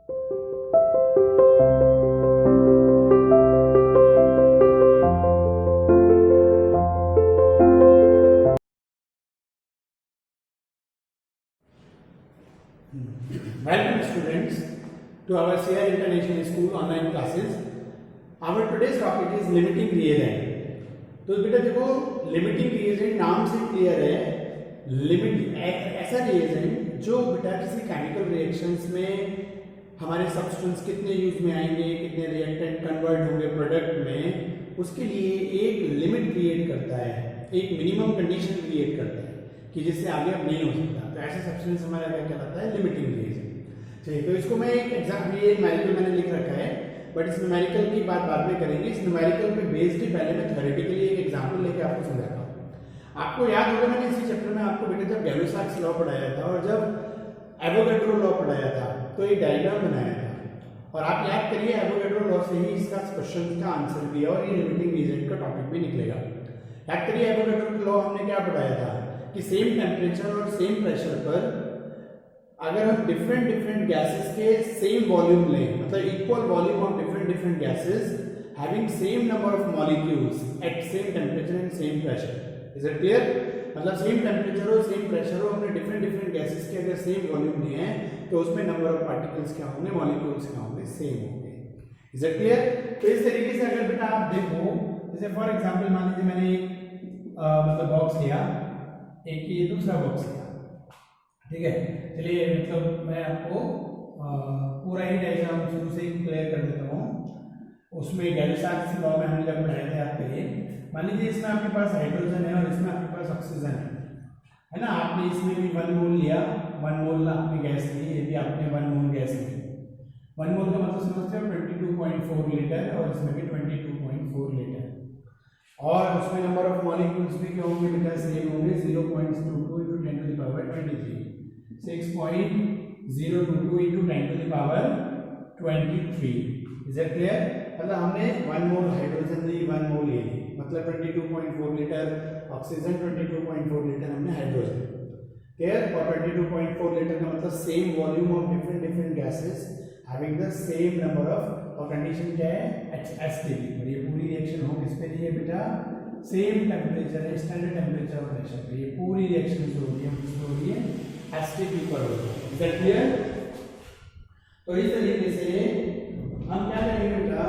Welcome students to our CR International School online classes. Our today's topic is limiting reagent. तो बेटा देखो limiting reagent नाम से clear है, लिमिट ऐसा रिएजेंट जो बेटा किसी केमिकल रिएक्शंस में हमारे सब्सटेंस कितने यूज में आएंगे, कितने रिएक्टेंट कन्वर्ट होंगे प्रोडक्ट में, उसके लिए एक लिमिट क्रिएट करता है, एक मिनिमम कंडीशन क्रिएट करता है कि जिससे आगे अब नहीं हो सकता। तो ऐसा सब्सटेंस हमारा क्या कहलाता है, लिमिटिंग रिएजेंट। चलिए तो इसको मैं एक एग्जाम्पल, ये न्यूमेरिकल मैंने लिख रखा है, बट इस न्यूमेरिकल की बात बाद में करेंगे। इस न्यूमेरिकल पे बेस्ड ही पहले मैं थ्योरेटिकली एक एग्जांपल लेके आपको समझाता हूँ। आपको याद होगा मैंने इसी चैप्टर में आपको बेटा जब गैलो-साक्स लॉ पढ़ाया था और जब एवोगैड्रो लॉ पढ़ाया था तो एक डायग्राम बनाया था, और आप याद करिए एवोगैड्रो लॉ से ही इसका क्वेश्चन का आंसर भी और ये लिमिटिंग रिएजेंट का टॉपिक भी निकलेगा। याद करिए एवोगैड्रो लॉ हमने क्या पढ़ाया था कि सेम टेम्परेचर और सेम प्रेशर पर अगर हम डिफरेंट गैसेस के सेम वॉल्यूम लें, मतलब equal volume of different gases having same number of molecules at same temperature and same pressure. Is it clear? मतलब सेम टेम्परेचर हो, सेम प्रेशर हो, हमने डिफरेंट गैसेस के अगर सेम वॉल्यूम लिए हैं तो उसमें नंबर ऑफ पार्टिकल्स क्या होंगे, मॉलिक्यूल्स क्या होंगे, सेम होंगे। Is it clear? तो इस तरीके से अगर बेटा आप देखो, जैसे फॉर एग्जाम्पल मान लीजिए मैंने मतलब बॉक्स लिया, एक ये दूसरा बॉक्स लिया, ठीक है। चलिए मतलब मैं आपको पूरा ही डायग्राम शुरू से ही क्लियर कर देता हूँ। उसमें गैलो-साक्स लॉ में हमने जब पढ़ाया था आपके लिए, मान लीजिए इसमें आपके पास हाइड्रोजन है और इसमें आपके पास ऑक्सीजन है ना। आपने इसमें भी 1 मोल लिया, 1 मोल आपने गैस ली, ये भी आपने 1 मोल गैस ली। 1 मोल का मतलब समझते हो 22.4 लीटर, और इसमें भी 22.4 लीटर, और उसमें नंबर ऑफ मॉलिक्यूल्स भी क्या होंगे बेटा, सेम होंगे, 0.22 into 10 to the power 23, 6.022 into 10 to the power 23। Is it clear? मतलब हमने 1 मोल हाइड्रोजन ली, 1 मोल ये ली, मतलब 22.4 लीटर ऑक्सीजन, 22.4 लीटर हमने हाइड्रोजन। क्लियर? और 22.4 लीटर का मतलब same volume of different gases having the same number of, और कंडीशन क्या है, HSTP। और ये पूरी रिएक्शन हो किस पे रही है बेटा, सेम टेम्परेचर है, स्टैंडर्ड टेम्परेचर और प्रेशर पे। ये पूरी रिएक्शन जो हो रही है किस पे हो रही है, HTP पर हो रही है। Is that clear? तो इस तरीके से हम क्या करेंगे बेटा,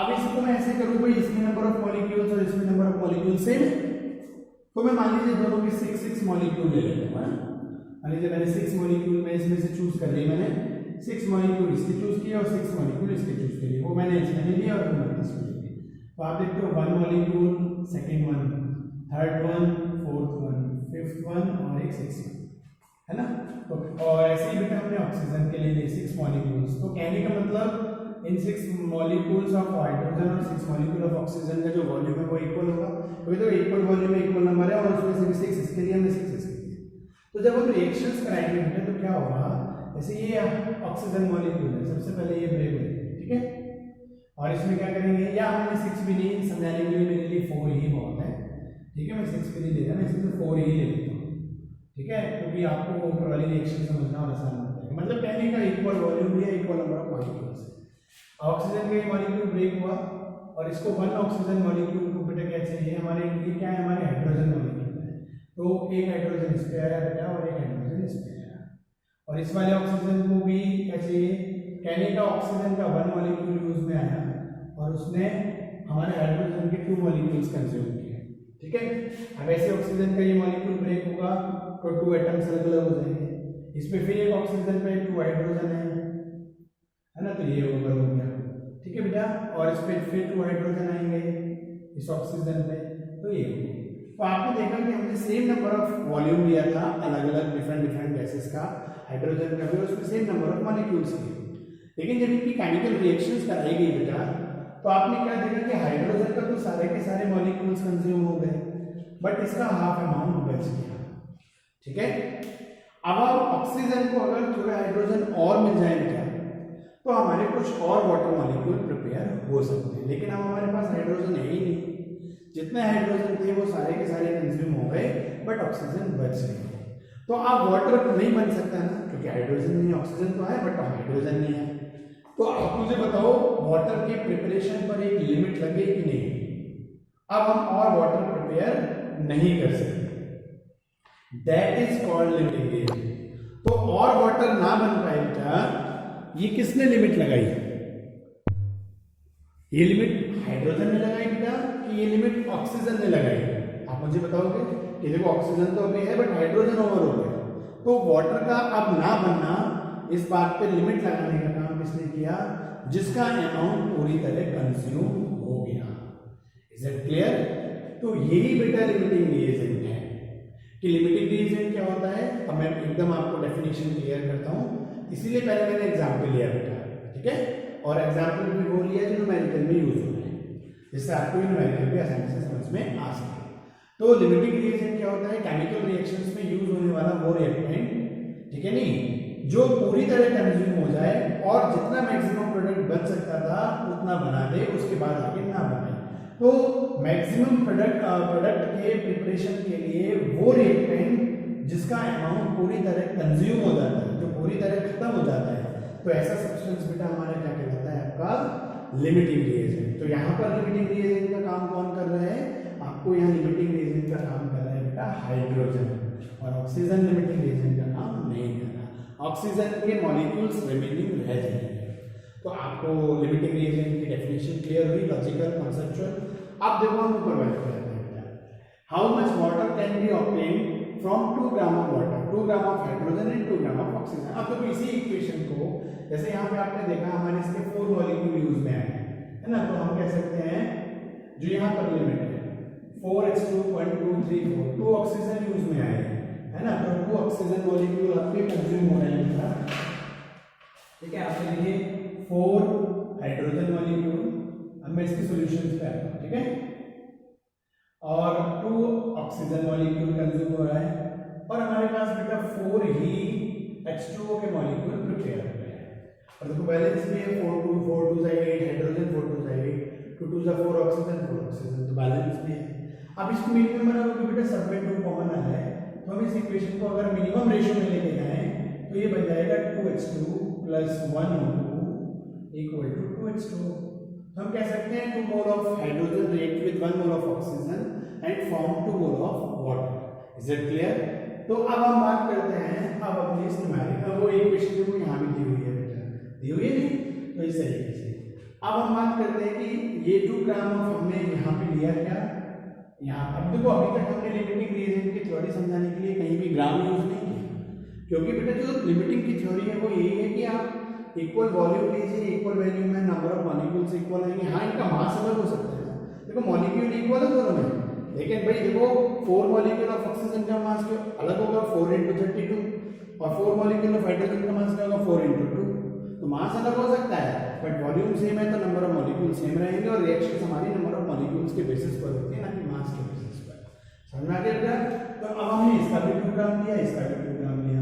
अब इसको मैं ऐसे करूं भाई, इसमें नंबर ऑफ मॉलिक्यूल्स और इसमें नंबर ऑफ मॉलिक्यूल्स सेम है, तो मैं मान लीजिए दोनों की 6 मॉलिक्यूल ले लेता हूं। मान लीजिए मैंने 6 मॉलिक्यूल में इसमें से चूज कर लिया, मैंने 6 मॉलिक्यूल इसके चूज किया और 6 मॉलिक्यूल इसके चूज किए, वो मैंने इसमें ले लिया और फिर मैंने इसमें ले लिया। तो आप देखते हो 1 molecule, second one, third one, fourth one, fifth one और एक 6 है ना। तो और ऐसे ही बेटा हमने ऑक्सीजन के लिए लिए 6 मॉलिक्यूल्स। तो कहने का मतलब इन 6 मॉलिक्यूल्स ऑफ हाइड्रोजन और 6 मॉलिक्यूल ऑफ ऑक्सीजन का जो वॉल्यूम है वो इक्वल होगा, क्योंकि तो इक्वल वॉल्यूम में इक्वल नंबर है, और उसमें से भी 6 इसके लिए, हमने 6 इसके लिए। तो जब हम रिएक्शंस कराएंगे बेटा तो क्या होगा, जैसे ये ऑक्सीजन मॉलिक्यूल है, सबसे पहले ये ब्रेक हो जाएगी, ठीक है। और इसमें क्या करेंगे, या हमने 6 भी नहीं, समझाने के लिए मेरे लिए 4 ही बहुत है, ठीक है। मैं 6 भी नहीं लेता, मैं इसमें 4 ही ले लेता हूँ, ठीक है, क्योंकि आपको ऊपर वाली रिएक्शन समझना और आसान होता है। मतलब कहने का इक्वल वॉल्यूम भी है, equal number of molecules. Oxygen का मॉलिक्यूल ब्रेक हुआ और इसको 1 ऑक्सीजन मॉलिक्यूल को बेटा क्या चाहिए, हमारे ये क्या है, हमारे हाइड्रोजन मॉलिक्यूल है। तो एक हाइड्रोजन इस पे आया बेटा और एक हाइड्रोजन इस पे आया, और इस वाले ऑक्सीजन को भी क्या चाहिए, कहने का ऑक्सीजन का 1 मॉलिक्यूल यूज में आया और उसने हमारे हाइड्रोजन के 2 मॉलिक्यूल्स कंज्यूम किए, ठीक है। अब ऐसे ऑक्सीजन का ये मॉलिक्यूल ब्रेक होगा तो 2 एटम्स अलग अलग हो जाएंगे, इसमें फिर एक ऑक्सीजन पे 2 हाइड्रोजन है ना, तो ये ओवर हो गया, ठीक है बेटा। और इस पे फिर 2 हाइड्रोजन आएंगे इस ऑक्सीजन पे, तो ये हो गया। तो आपने देखा कि हमने सेम नंबर ऑफ वॉल्यूम लिया था, अलग अलग डिफरेंट गैसेस का, हाइड्रोजन का भी, उसमें सेम नंबर ऑफ मॉलिक्यूल्स लिए। लेकिन जब इनकी केमिकल रिएक्शंस कराई गई बेटा, तो आपने क्या देखा कि हाइड्रोजन का तो सारे के सारे मॉलिक्यूल्स कंज्यूम हो गए, बट इसका हाफ अमाउंट बच गया, ठीक है। अब ऑक्सीजन को अगर थोड़ा हाइड्रोजन और मिल जाए बेटा, तो हमारे कुछ और वाटर मॉलिक्यूल प्रिपेयर हो सकते हैं, लेकिन अब हमारे पास हाइड्रोजन है ही नहीं, जितने हाइड्रोजन थे वो सारे के सारे कंज्यूम हो गए, बट ऑक्सीजन बच गई। तो आप वाटर नहीं बन सकता ना, क्योंकि हाइड्रोजन नहीं, ऑक्सीजन तो है बट हाइड्रोजन नहीं है। तो आप मुझे बताओ वाटर के प्रिपरेशन पर एक लिमिट लगे कि नहीं? अब हम और वाटर प्रिपेयर नहीं कर सकते, that is called limiting agent. तो और वाटर ना बन पाएगा, ये किसने लिमिट लगाई? ये लिमिट हाइड्रोजन ने लगाई बेटा कि ये लिमिट ऑक्सीजन ने लगाई? आप मुझे बताओगे कि देखो ऑक्सीजन तो अभी है बट हाइड्रोजन ओवर हो गया, तो वाटर का अब ना बनना, इस बात पे लिमिट लगाने का काम किसने किया? जिसका अमाउंट पूरी तरह कंज्यूम हो गया। Is it clear? तो यही बेटा लिमिटिंग रिएजेंट है। कि लिमिटिंग रिएजेंट क्या होता है, अब मैं एकदम आपको डेफिनेशन क्लियर करता हूं, इसीलिए पहले मैंने एग्जाम्पल लिया बेटा, ठीक है? और एग्जाम्पल भी वो लिया जो न्यूमेरिकल में यूज हो रहे हैं, जिससे आपको न्यूमेरिकल भी आसानी से समझ में आ सके। तो लिमिटिंग रिएजेंट क्या होता है? केमिकल रिएक्शंस में यूज होने वाला वो रिएक्टेंट, ठीक है नहीं, जो पूरी तरह कंज्यूम हो जाए और जितना मैक्सिमम प्रोडक्ट बन सकता था उतना बना दे, उसके बाद आगे ना बनाए। तो मैक्सिमम प्रोडक्ट के प्रिपरेशन के लिए वो रिएक्टेंट जिसका अमाउंट पूरी तरह कंज्यूम हो जाता है, जो पूरी तरह खत्म हो जाता है, तो ऐसा सब्सटेंस बेटा हमारा क्या कहलाता है? आपका लिमिटिंग रिएजेंट। तो यहाँ पर लिमिटिंग रिएजेंट का काम कौन कर रहा है? आपको यहाँ लिमिटिंग रिएजेंट का काम कर रहा है बेटा हाइड्रोजन, और ऑक्सीजन लिमिटिंग रिएजेंट का काम नहीं कर रहा। ऑक्सीजन के मॉलिक्यूल्स रिमेनिंग रह जाएंगे। तो आपको लिमिटिंग रिएजेंट की डेफिनेशन क्लियर हुई, लॉजिकल, कॉन्सेप्चुअल। अब देखो हम ऊपर बात करते हैं बेटा, how much water can be obtain from 2 gram of water, 2 gram of hydrogen and 2 gram of oxygen. अब देखो इसी इक्वेशन को, जैसे यहाँ पे आपने देखा हमारे इसके 4 मॉलिक्यूल यूज में आए है ना, तो हम कह सकते हैं जो यहाँ पर लिमिट है 4h2.234, 2 ऑक्सीजन यूज में आए है ना, तो 2 ऑक्सीजन मॉलिक्यूल आपके कंज्यूम हो रहे हैं, ठीक है? आपने लिखे 4 हाइड्रोजन मॉलिक्यूल। अब मैं इसके सॉल्यूशंस पे आता हूं, ठीक है? और 2 ऑक्सीजन मॉलिक्यूल कंज्यूम हो रहा है, और हमारे पास बेटा 4 ही H2O के मॉलिक्यूल प्रिपेयर हो रहे हैं। और देखो बैलेंस भी है, 4 2 8 हाइड्रोजन, 4 2 8 2 2 4 ऑक्सीजन, 4 ऑक्सीजन, तो बैलेंस भी है। अब इसको मिनिमम बनाओगे बेटा, सब में 2 कॉमन आ जाए, तो हम इस इक्वेशन को अगर मिनिमम रेशियो में लेके जाएं तो ये बन जाएगा 2H2 plus 1O2 equal to 2H2। तो हम कह सकते हैं 2 mole of hydrogen react with 1 mole of oxygen and form 2 mole of water. Is it clear? तो अब हम बात करते हैं अब अपनी इस न्यूमेरिकल, वो इक्वेशन जो यहाँ भी दी हुई है बेटा, दी हुई है नहीं, तो इस तरीके से अब हम बात करते हैं कि ये 2 ग्राम ऑफ हमने यहाँ पे लिया क्या, यहाँ अब देखो अभी तक हमने लिमिटिंग रिएजेंट की थ्योरी समझाने के लिए कहीं भी ग्राम यूज नहीं किया, क्योंकि बेटा जो लिमिटिंग की थ्योरी है वो यही है कि आप इक्वल वॉल्यूम लीजिए, इक्वल वैल्यूम में नंबर ऑफ मॉलिक्यूल्स इक्वल आएंगे। हाँ, इनका मास अलग हो सकता है, देखो मॉलिक्यूल इक्वल है दोनों में, लेकिन भाई देखो 4 मॉलिक्यूल ऑफ ऑक्सीजन का मास अलग होगा 4 × 32, और 4 मॉलिक्यूल ऑफ हाइड्रोजन का मास क्या होगा 4 × 2, तो मास अलग हो सकता है बट वॉल्यूम सेम है, तो नंबर ऑफ मॉलिक्यूल सेम रहेंगे, और रिएक्शन हमारी नंबर ऑफ मॉलिक्यूल्स के बेसिस पर होती है, ना कि मास के बेसिस पर। समझ में आ गया? तो अब हमने इसका भी 2 ग्राम लिया, इसका भी 2 ग्राम लिया।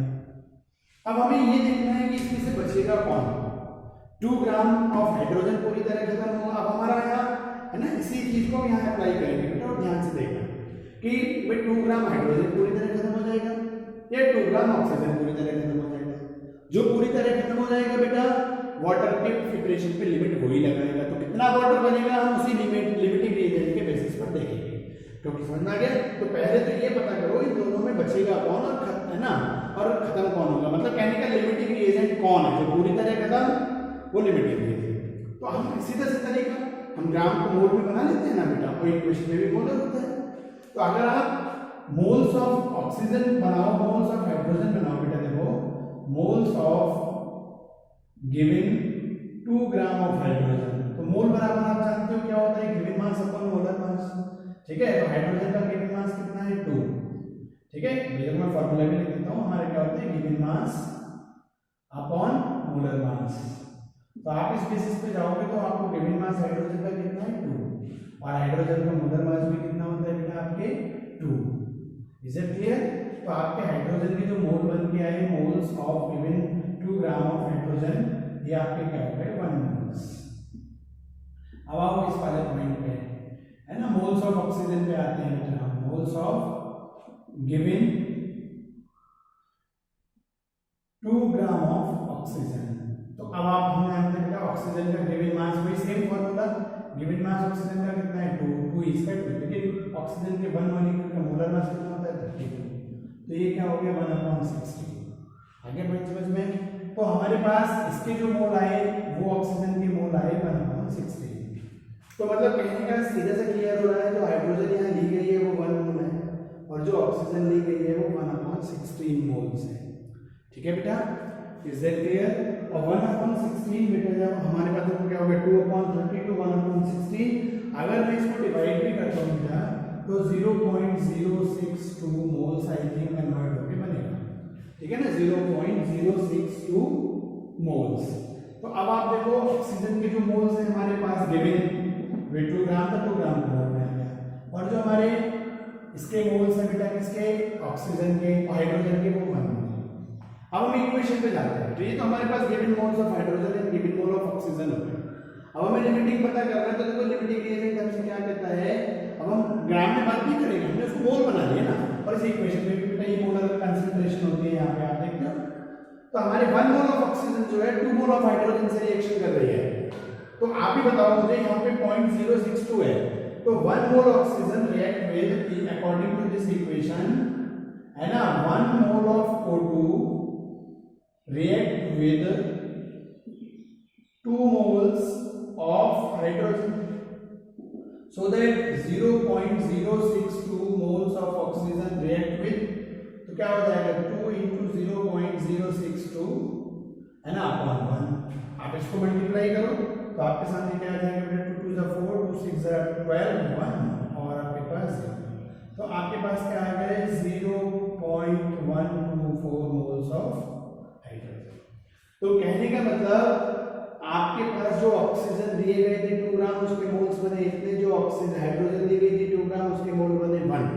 अब हमें ये देखना है कि इसमें से बचेगा कौन। 2 ग्राम ऑफ हाइड्रोजन पूरी तरह खत्म होगा। अब हमारा यहाँ है ना, इसी चीज को यहाँ अप्लाई करेंगे बेटा, और ध्यान से देखना कि भाई 2 ग्राम हाइड्रोजन पूरी तरह खत्म हो जाएगा या 2 ग्राम ऑक्सीजन पूरी तरह खत्म हो जाएगा। जो पूरी तरह खत्म हो जाएगा बेटा, वाटर के प्रिपरेशन पे लिमिट वही लगाएगा, तो कितना वाटर बनेगा हम उसी लिमिटिंग रिएजेंट के बेसिस पर देखेंगे। क्योंकि समझ में आ गया? तो पहले तो ये पता करो इन दोनों में बचेगा कौन और है ना, और खत्म कौन होगा, मतलब केमिकल लिमिटिंग रिएजेंट कौन है जो पूरी तरह खत्म, वो लिमिटिंग रिएजेंट। तो हम सीधा सा तरीका, हम ग्राम को मोल में बना लेते हैं ना बेटा, और इक्वेशन में भी मोल होता है। तो अगर आप मोल्स ऑफ ऑक्सीजन बनाओ, मोल्स ऑफ हाइड्रोजन बनाओ बेटा, देखो moles of given 2 gram of hydrogen, तो मोल बराबर आप जानते हो क्या होता है, given mass upon molar mass, ठीक है? तो हाइड्रोजन का गिवन मास कितना है 2, ठीक है? ये मैं फार्मूला भी लिख देता हूं, हमारे क्या होता है given mass upon molar mass. तो आप इस बेसिस पे जाओगे तो आपको गिवन मास हाइड्रोजन का कितना है 2, और हाइड्रोजन का मोलर मास भी कितना होता है बेटा आपके 2। Is it clear? तो आपके हाइड्रोजन के जो मोल बन के आए, moles of given 2 gram of hydrogen, ये आपके क्या हो गए 1 मोल्स। अब आओ इस वाले पॉइंट पे, है ना, मोल्स ऑफ ऑक्सीजन पे आते हैं बेटा, moles of given 2 gram of oxygen. तो अब आप हमने देखा ऑक्सीजन का गिवन मास वही same formula, given mass oxygen का कितना है 2 इसका 2, लेकिन ऑक्सीजन के 1 मॉलिक्यूल का मोलर मास कितना होता है 32, तो ये क्या हो गया 1/60। आगे बढ़ समझ में, तो हमारे पास इसके जो मोल आए वो ऑक्सीजन के मोल आए 1/60। तो मतलब कहने का सीधे से क्लियर हो रहा है, जो हाइड्रोजन यहाँ ली गई है वो 1 मोल है और जो ऑक्सीजन ली गई है वो 1/16 मोल्स है। ठीक है बेटा, इज दैट क्लियर? और 1/16 बेटा जब हमारे पास तो क्या होगा 2/32 1/16, अगर मैं इसको डिवाइड भी करता हूँ बेटा तो 0.062 मोल्स आई थिंक कन्वर्ट होके बनेगा। ठीक है ना, 0.062 मोल्स। तो अब आप देखो ऑक्सीजन के जो मोल्स हैं हमारे पास गिवन वे 2 ग्राम था, 2 ग्राम मोल में आ गया, और जो हमारे इसके मोल्स हैं बेटा किसके, ऑक्सीजन के, हाइड्रोजन के, वो 1 मोल। अब हम इक्वेशन पे जाते हैं, तो ये तो हमारे पास given moles of hydrogen and given mole of oxygen हो गए। अब हमें लिमिटिंग पता करना है, तो देखो लिमिटिंग रिएजेंट हमसे क्या कहता है, अब हम ग्राम में बात नहीं करेंगे, हमने उसको मोल बना लिया ना, और इस इक्वेशन में भी बेटा ये मोलर कंसंट्रेशन होती है, यहाँ पे आप देखते हो। तो हमारे 1 मोल ऑफ ऑक्सीजन जो है 2 मोल ऑफ हाइड्रोजन से रिएक्शन कर रही है। तो आप ही बताओ मुझे, यहाँ पे 0.062 है, तो 1 mole oxygen react with, according to this equation है ना, 1 mole of O2 react with 2 moles of hydrogen, so that 0.062 moles of oxygen react with, तो क्या हो जाएगा 2 into 0.062 है ना अपॉन 1। आप इसको मल्टीप्लाई करो तो आपके सामने क्या आ जाएगा बेटा, 2 2 4 2 6 12 1 और आपके पास 0, तो आपके पास क्या आ गए 0.124 मोल्स ऑफ। तो कहने का मतलब आपके पास जो ऑक्सीजन दिए गए थे 2 ग्राम, उसके मोल्स बने इतने, जो ऑक्सीजन हाइड्रोजन दी गई थी 2 ग्राम, उसके मोल बने 1।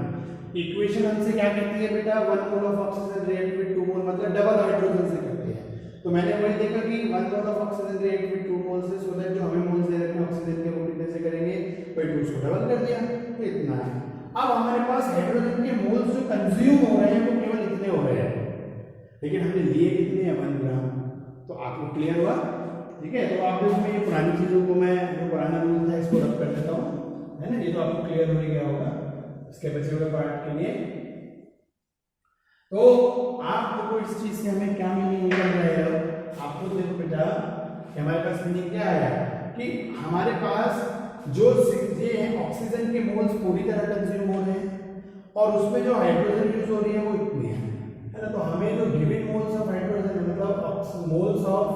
इक्वेशन हमसे क्या कहती है बेटा, 1 mole of oxygen react with 2 मोल, मतलब डबल हाइड्रोजन से करते हैं। तो मैंने वही देखा कि 1 mole of oxygen react with 2 मोल से, सो दैट जो हमें मोल्स दे रखे हैं ऑक्सीजन के वो कितने से करेंगे, भाई 2 उसको डबल कर दिया, तो इतना है। अब हमारे पास हाइड्रोजन के मोल्स जो कंज्यूम हो रहे हैं वो केवल इतने हो रहे हैं, लेकिन हमने लिए कितने हैं 1 ग्राम। तो आपको क्लियर हुआ? ठीक है, तो आप इसमें ये पुरानी चीजों को, मैं जो पुराना रूल था इसको रब कर देता हूँ, है ना, ये तो आपको क्लियर हो गया होगा इसके बचे हुए पार्ट के लिए। तो आप देखो इस चीज से हमें क्या मीनिंग निकल रहा है, आपको देखो बेटा कि हमारे पास मीनिंग क्या आया कि हमारे पास जो ये है ऑक्सीजन के मोल्स पूरी तरह कंज्यूम हो रहे हैं और उसमें जो हाइड्रोजन यूज हो रही है वो इतनी है ना, तो हमें जो गिवन मोल्स ऑफ हाइड्रोजन मतलब moles of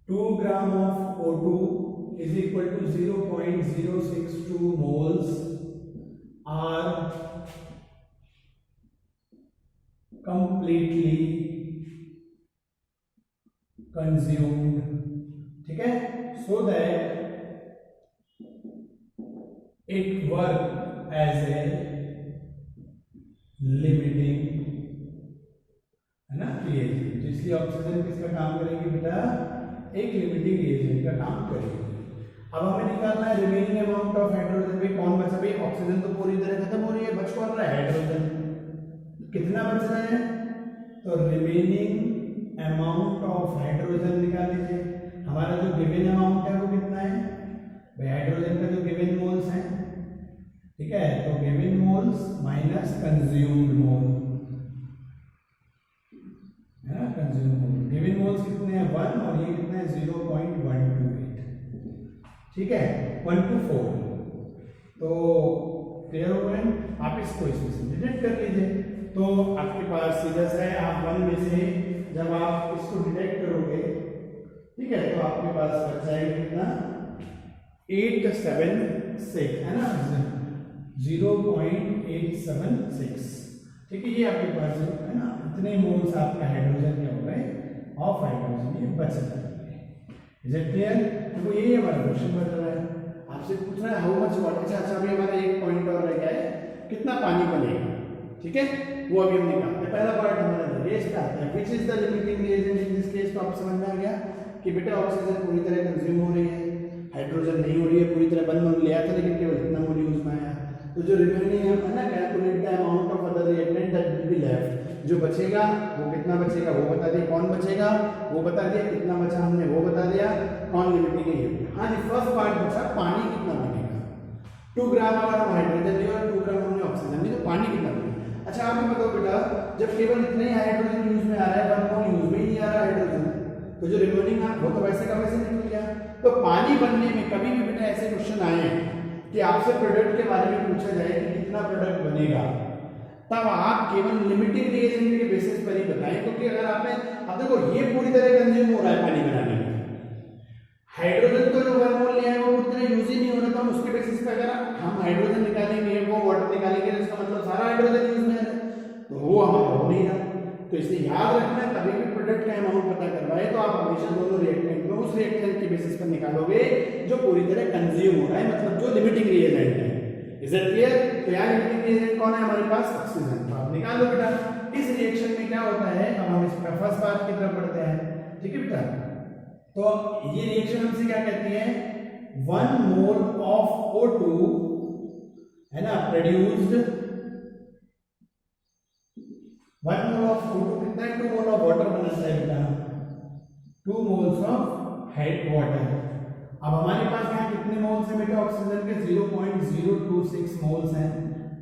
2 gram of O2 is equal to 0.062 moles are completely consumed, ठीक है, so that it work as a limiting, है ना, रिएजेंट। तो इसलिए ऑक्सीजन किसका काम करेगी बेटा, एक लिमिटिंग रिएजेंट का काम करेगी। अब हमें निकालना है रिमेनिंग अमाउंट ऑफ हाइड्रोजन। भाई कौन बचा, भाई ऑक्सीजन तो पूरी तरह खत्म हो रही है, बच कौन रहा है, हाइड्रोजन। कितना बच रहा है, तो रिमेनिंग अमाउंट ऑफ हाइड्रोजन निकाल लीजिए। हमारा जो गिवन अमाउंट है वो कितना है भाई, हाइड्रोजन का जो गिवन मोल्स है, ठीक है, तो गिवन मोल्स माइनस कंज्यूम्ड मोल, है ना, कंज्यूम्ड मोल। गिवन मोल्स कितने हैं 1 और ये कितना है 0.128, ठीक है, 124। तो क्लियर हो गए, आप इसको इसमें से डिडक्ट कर लीजिए। तो आपके पास सीधा सा है, आप 1 में से जब आप इसको डिडक्ट करोगे, ठीक है, तो आपके पास बच जाएगा कितना 876, है ना, 0.876, ठीक है, ये आपके पास है ना, इतने मोल्स आपके हाइड्रोजन के हो गए ऑफ हाइड्रोजन, ये बच जाएंगे। Is it clear? देखो यही हमारा क्वेश्चन बन रहा है, आपसे पूछ रहा है हाउ मच वाटर। अच्छा अभी हमारा एक पॉइंट और रह गया है, कितना पानी बनेगा, ठीक है, वो अभी हमने कहा। पहला पार्ट हमारा रेस का आता है, which is the limiting reagent in this case. तो आप समझ में आ गया कि बेटा ऑक्सीजन पूरी तरह कंज्यूम हो रही है, हाइड्रोजन नहीं हो रही है, पूरी तरह बंद हो लिया था लेकिन केवल इतना मोल यूज में आया। तो जो रिमेनिंग है ना, calculate the amount of other reactant that will be left. जो बचेगा वो कितना बचेगा वो बता दिया, कौन बचेगा वो बता दिया, कितना बचा हमने वो बता दिया, कौन लिमिटिंग है ये। हाँ जी, फर्स्ट पार्ट बचा पानी कितना बनेगा। 2 ग्राम अगर हम हाइड्रोजन लिया और 2 ग्राम हमने ऑक्सीजन ली तो पानी कितना बनेगा। अच्छा आप ही बताओ बेटा, जब केवल इतना ही हाइड्रोजन यूज में आ रहा है, 1 मोल यूज में ही नहीं आ रहा हाइड्रोजन, तो जो रिमेनिंग है वो तो वैसे का वैसे निकल गया। तो पानी बनने में कभी भी बेटा ऐसे क्वेश्चन आए हैं कि आपसे प्रोडक्ट के बारे में पूछा जाए कि कितना प्रोडक्ट बनेगा, तब आप केवल लिमिटिंग रिएजेंट के बेसिस पर ही बताएं, क्योंकि अगर आपने अब देखो ये पूरी तरह कंज्यूम हो रहा है पानी बनाने में, हाइड्रोजन तो जो 1 मोल लिया है वो पूरी तरह यूज ही नहीं हो रहा, तो हम उसके बेसिस पर अगर हम हाइड्रोजन निकालेंगे वो वाटर निकालेंगे तो इसका मतलब सारा हाइड्रोजन यूज में है, तो वो हमारा हो नहीं रहा। तो इसलिए याद रखना, कभी भी प्रोडक्ट का अमाउंट पता करवाए तो आप हमेशा दोनों रिएक्टेंट में उस रिएक्टेंट के बेसिस पर निकालोगे जो पूरी तरह कंज्यूम हो रहा है, मतलब जो लिमिटिंग रिएजेंट है। Is it clear? तो यहाँ लिमिटिंग रिएजेंट कौन है हमारे पास? ऑक्सीजन। तो आप निकाल लो बेटा। इस रिएक्शन में क्या होता है, अब हम इसका फर्स्ट पार्ट की तरफ बढ़ते हैं, ठीक है बेटा। तो ये रिएक्शन हमसे क्या कहती है, 1 मोल ऑफ O2 है ना प्रोड्यूस्ड, 1 मोल ऑफ O2 कितना है, 2 मोल ऑफ वाटर बनाता है बेटा, 2 मोल्स ऑफ हाइट वाटर। अब हमारे पास यहाँ कितने मोल्स हैं बेटा ऑक्सीजन के? 0.026 मोल्स हैं,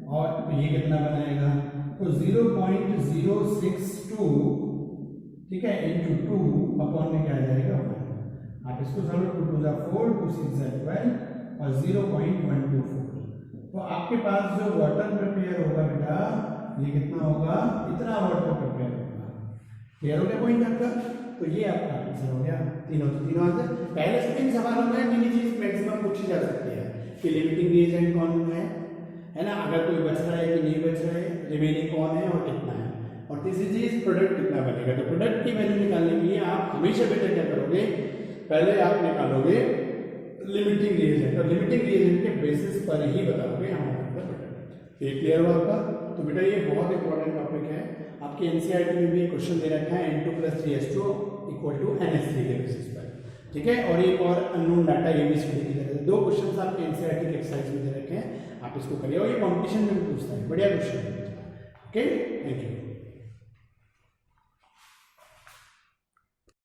और तो ये कितना बनाएगा, तो 0.062 ठीक है इंटू 2 अपॉन में क्या आ जाएगा 1। आप इसको सॉल्व, 2 2 4 2 6 12 और 0.124। तो आपके पास जो वाटर प्रिपेयर होगा बेटा ये कितना होगा, इतना वाटर प्रिपेयर होगा। क्लियर हो गया पॉइंट आपका? तो ये आपका आंसर हो गया, तीनों आंसर। पहले से 3 सवालों में तीन चीज मैक्सिमम पूछी जा सकती है कि लिमिटिंग रिएजेंट कौन है ना, अगर कोई बच रहा है कि नहीं बच रहा है, रिमेनिंग कौन है और कितना है, और तीसरी चीज प्रोडक्ट कितना बनेगा। तो प्रोडक्ट की वैल्यू निकालने के लिए आप हमेशा बेटा क्या करोगे, पहले आप निकालोगे लिमिटिंग रिएजेंट, और लिमिटिंग रिएजेंट के बेसिस पर ही बताओगे हमारा प्रोडक्ट। ये क्लियर हुआ आपका? तो बेटा ये बहुत इंपॉर्टेंट टॉपिक है, आपके एनसीईआरटी में भी क्वेश्चन दे रखा है N2+3S2 = NH3 के बेसिस पर, ठीक है। और एक और अननोन डाटा ये भी स्टडी की तरह 2 क्वेश्चन आपके एनसीईआरटी के एक्सरसाइज में दे रखे हैं, आप इसको करिए और ये कॉम्पिटिशन में भी पूछता है, बढ़िया क्वेश्चन है। Okay, thank you.